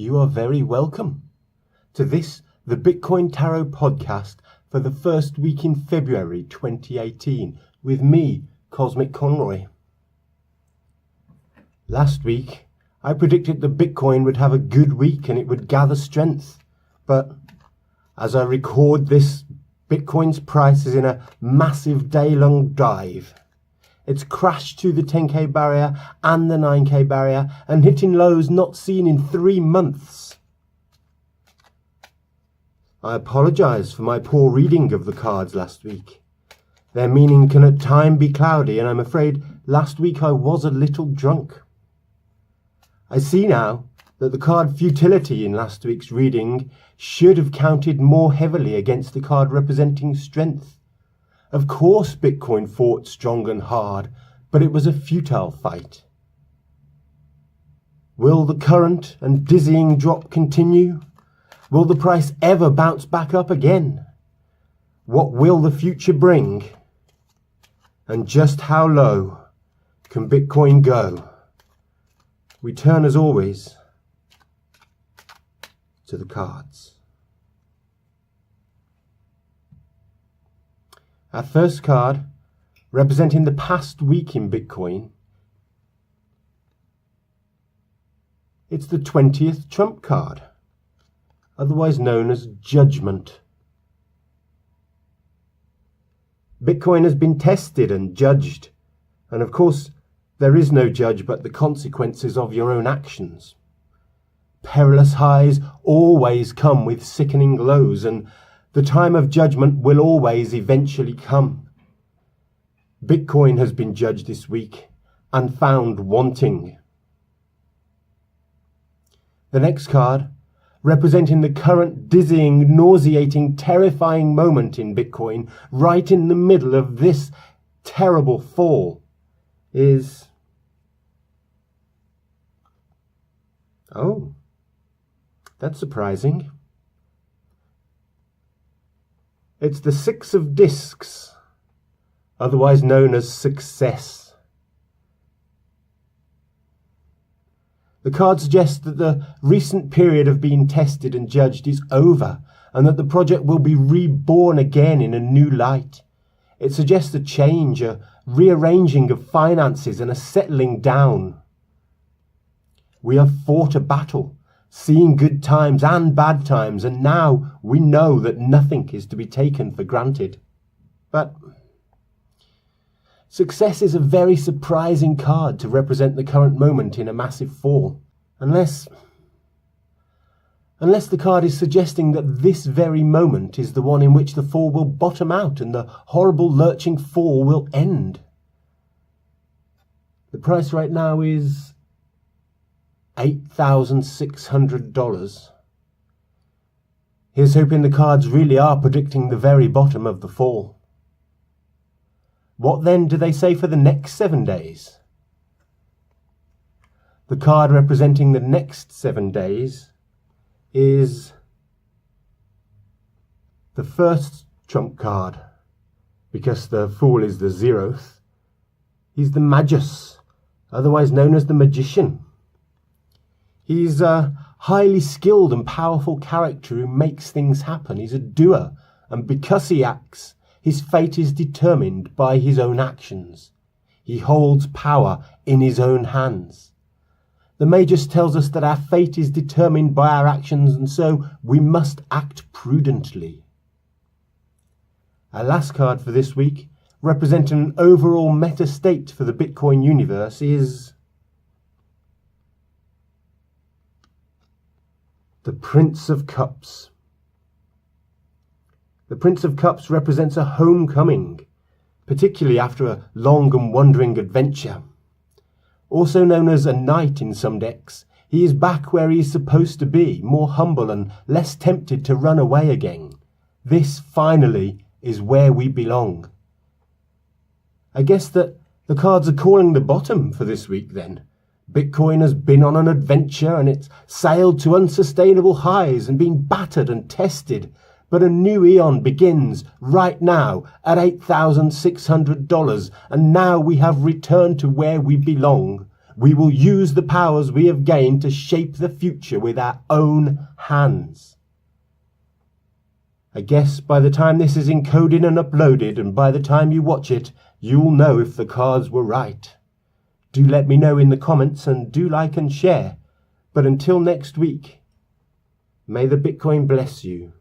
You are very welcome to this, the Bitcoin Tarot podcast for the first week in February 2018 with me, Cosmic Conroy. Last week, I predicted that Bitcoin would have a good week and it would gather strength. But as I record this, Bitcoin's price is in a massive day-long dive. It's crashed through the 10k barrier and the 9k barrier and hitting lows not seen in 3 months. I apologise for my poor reading of the cards last week. Their meaning can at times be cloudy, and I'm afraid last week I was a little drunk. I see now that the card futility in last week's reading should have counted more heavily against the card representing strength. Of course Bitcoin fought strong and hard, but it was a futile fight. Will the current and dizzying drop continue? Will the price ever bounce back up again? What will the future bring? And just how low can Bitcoin go? We turn as always to the cards. Our first card, representing the past week in Bitcoin, it's the 20th Trump card, otherwise known as Judgment. Bitcoin has been tested and judged, and of course there is no judge but the consequences of your own actions. Perilous highs always come with sickening lows, and the time of judgment will always eventually come. Bitcoin has been judged this week and found wanting. The next card, representing the current dizzying, nauseating, terrifying moment in Bitcoin, right in the middle of this terrible fall, is... Oh, that's surprising. It's the 6 of Discs, otherwise known as Success. The card suggests that the recent period of being tested and judged is over, and that the project will be reborn again in a new light. It suggests a change, a rearranging of finances and a settling down. We have fought a battle, seeing good times and bad times, and now we know that nothing is to be taken for granted. But Success is a very surprising card to represent the current moment in a massive fall, unless the card is suggesting that this very moment is the one in which the fall will bottom out and the horrible lurching fall will end. The price right now is $8,600. Here's hoping the cards really are predicting the very bottom of the fall. What then do they say for the next 7 days? The card representing the next 7 days is the first Trump card, because the Fool is the 0th. He's the Magus, otherwise known as the Magician. He's a highly skilled and powerful character who makes things happen. He's a doer, and because he acts, his fate is determined by his own actions. He holds power in his own hands. The Magus tells us that our fate is determined by our actions, and so we must act prudently. Our last card for this week, representing an overall meta state for the Bitcoin universe, is the Prince of Cups. The Prince of Cups represents a homecoming, particularly after a long and wandering adventure. Also known as a knight in some decks, he is back where he is supposed to be, more humble and less tempted to run away again. This, finally, is where we belong. I guess that the cards are calling the bottom for this week then. Bitcoin has been on an adventure and it's sailed to unsustainable highs and been battered and tested. But a new eon begins right now at $8,600, and now we have returned to where we belong. We will use the powers we have gained to shape the future with our own hands. I guess by the time this is encoded and uploaded, and by the time you watch it, you'll know if the cards were right. Do let me know in the comments, and do like and share. But until next week, may the Bitcoin bless you.